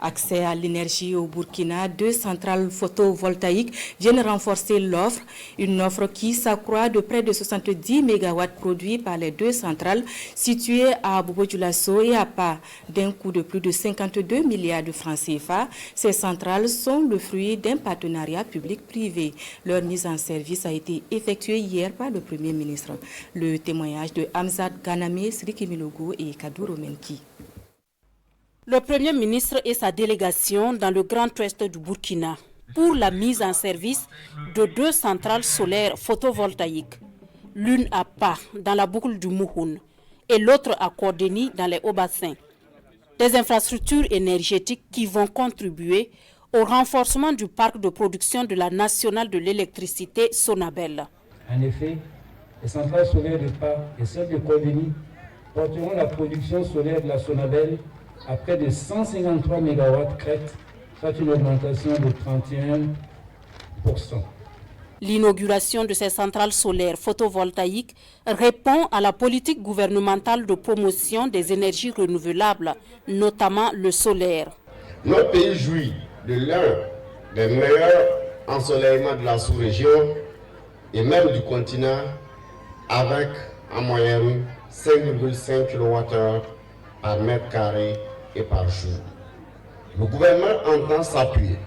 Accès à l'énergie au Burkina, 2 centrales photovoltaïques viennent renforcer l'offre. Une offre qui s'accroît de près de 70 MW produits par les 2 centrales situées à Bobo-Dioulasso et à Pa, d'un coût de plus de 52 milliards de francs CFA. Ces centrales sont le fruit d'un partenariat public-privé. Leur mise en service a été effectuée hier par le Premier ministre. Le témoignage de Hamzat Ganame, Sriki Milogo et Kaduro Menki. Le Premier ministre et sa délégation dans le Grand Ouest du Burkina pour la mise en service de 2 centrales solaires photovoltaïques, l'une à Pa dans la boucle du Mouhoun et l'autre à Kordeni dans les Hauts-Bassins. Des infrastructures énergétiques qui vont contribuer au renforcement du parc de production de la nationale de l'électricité Sonabel. En effet, les centrales solaires de Pa et celles de Kordeni porteront la production solaire de la Sonabel à près de 153 MW crête, soit une augmentation de 31%. L'inauguration de ces centrales solaires photovoltaïques répond à la politique gouvernementale de promotion des énergies renouvelables, notamment le solaire. Notre pays jouit de l'un des meilleurs ensoleillements de la sous-région et même du continent, avec en moyenne 5,5 kWh par mètre carré et par jour. Le gouvernement entend s'appuyer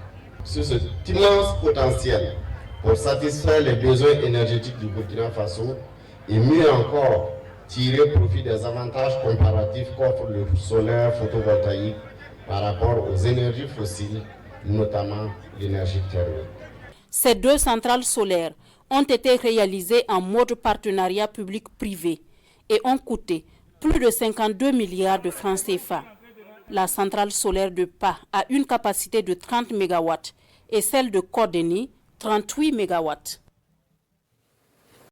sur cet immense potentiel pour satisfaire les besoins énergétiques du Burkina Faso et mieux encore tirer profit des avantages comparatifs qu'offre le solaire photovoltaïque par rapport aux énergies fossiles, notamment l'énergie thermique. Ces 2 centrales solaires ont été réalisées en mode partenariat public-privé et ont coûté plus de 52 milliards de francs CFA. La centrale solaire de Pa a une capacité de 30 MW et celle de Kordeni 38 MW.